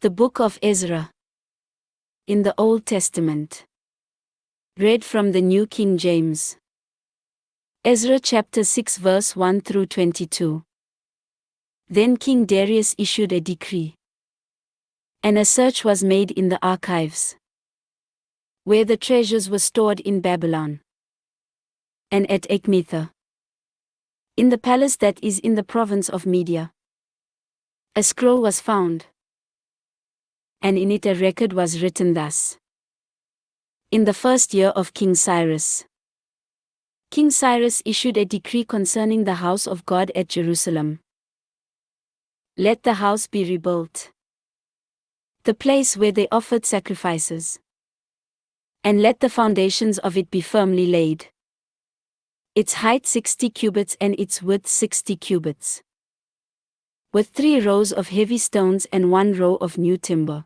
The Book of Ezra. In the Old Testament. Read from the New King James. Ezra chapter 6 verse 1 through 22. Then King Darius issued a decree. And a search was made in the archives, where the treasures were stored in Babylon, and at Ecmetha, in the palace that is in the province of Media. A scroll was found, and in it a record was written thus. In the first year of King Cyrus, King Cyrus issued a decree concerning the house of God at Jerusalem. Let the house be rebuilt, the place where they offered sacrifices, and let the foundations of it be firmly laid. Its height 60 cubits and its width 60 cubits. With 3 rows of heavy stones and 1 row of new timber.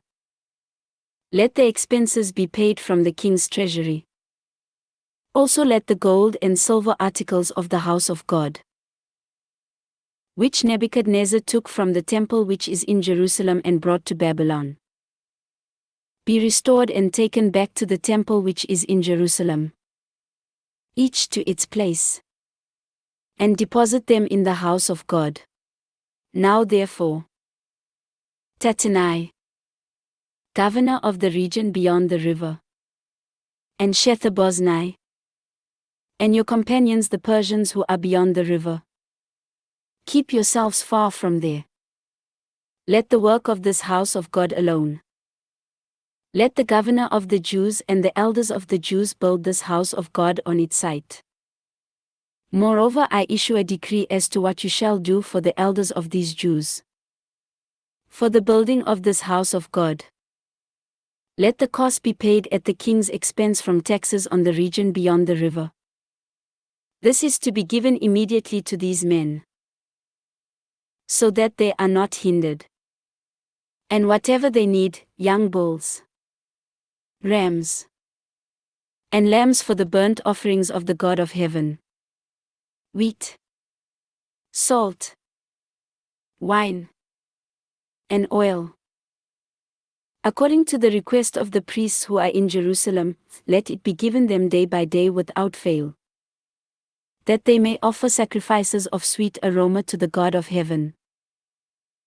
Let the expenses be paid from the king's treasury. Also let the gold and silver articles of the house of God, which Nebuchadnezzar took from the temple which is in Jerusalem and brought to Babylon, be restored and taken back to the temple which is in Jerusalem, each to its place, and deposit them in the house of God. Now therefore, Tattenai, governor of the region beyond the river, and Shethar-Boznai, and your companions the Persians who are beyond the river, keep yourselves far from there. Let the work of this house of God alone. Let the governor of the Jews and the elders of the Jews build this house of God on its site. Moreover, I issue a decree as to what you shall do for the elders of these Jews, for the building of this house of God. Let the cost be paid at the king's expense from taxes on the region beyond the river. This is to be given immediately to these men, so that they are not hindered. And whatever they need, young bulls, rams, and lambs for the burnt offerings of the God of heaven, wheat, salt, wine, and oil. According to the request of the priests who are in Jerusalem, let it be given them day by day without fail, that they may offer sacrifices of sweet aroma to the God of heaven,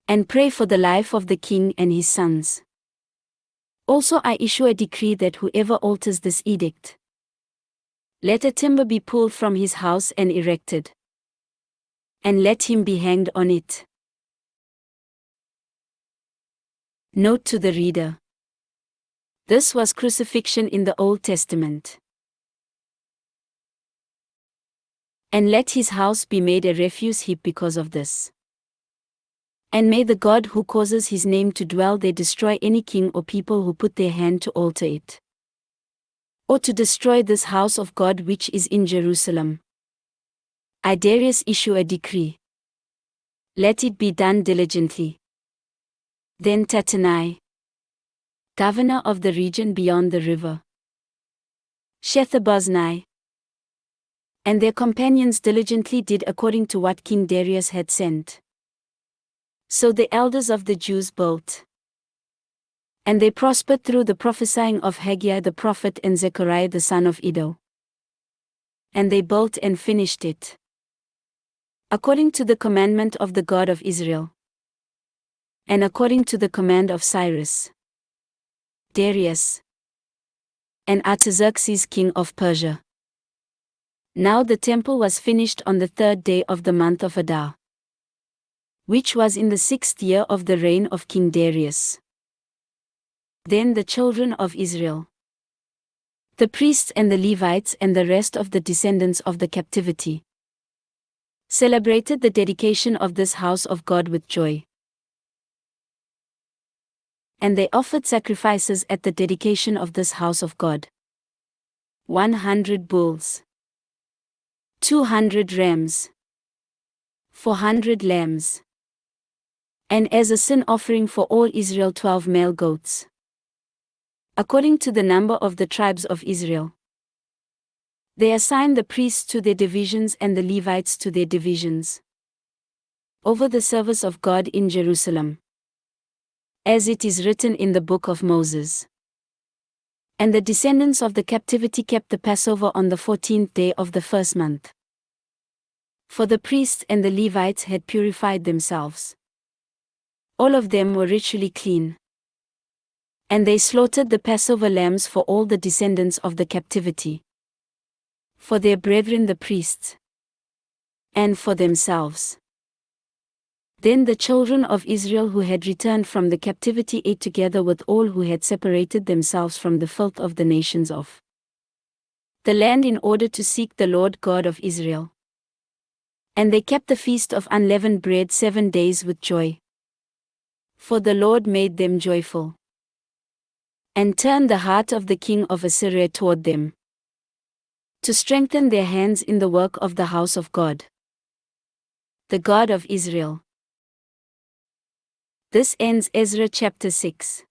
and pray for the life of the king and his sons. Also I issue a decree that whoever alters this edict, let a timber be pulled from his house and erected, and let him be hanged on it. Note to the reader. This was crucifixion in the Old Testament. And let his house be made a refuse heap because of this. And may the God who causes his name to dwell there destroy any king or people who put their hand to alter it, or to destroy this house of God which is in Jerusalem. I Darius issue a decree. Let it be done diligently. Then Tattenai, governor of the region beyond the river, Shethar-Boznai, and their companions diligently did according to what King Darius had sent. So the elders of the Jews built, and they prospered through the prophesying of Haggai the prophet and Zechariah the son of Iddo. And they built and finished it, according to the commandment of the God of Israel, and according to the command of Cyrus, Darius, and Artaxerxes king of Persia. Now the temple was finished on the 3rd day of the month of Adar, which was in the 6th year of the reign of King Darius. Then the children of Israel, the priests and the Levites and the rest of the descendants of the captivity, celebrated the dedication of this house of God with joy. And they offered sacrifices at the dedication of this house of God. 100 bulls, 200 rams, 400 lambs, and as a sin offering for all Israel 12 male goats, according to the number of the tribes of Israel. They assigned the priests to their divisions and the Levites to their divisions, over the service of God in Jerusalem. as it is written in the book of Moses. And the descendants of the captivity kept the Passover on the 14th day of the first month. For the priests and the Levites had purified themselves. All of them were ritually clean. And they slaughtered the Passover lambs for all the descendants of the captivity, for their brethren the priests, and for themselves. Then the children of Israel who had returned from the captivity ate together with all who had separated themselves from the filth of the nations of the land in order to seek the Lord God of Israel. And they kept the feast of unleavened bread 7 days with joy. For the Lord made them joyful, and turned the heart of the king of Assyria toward them, to strengthen their hands in the work of the house of God, the God of Israel. This ends Ezra chapter 6.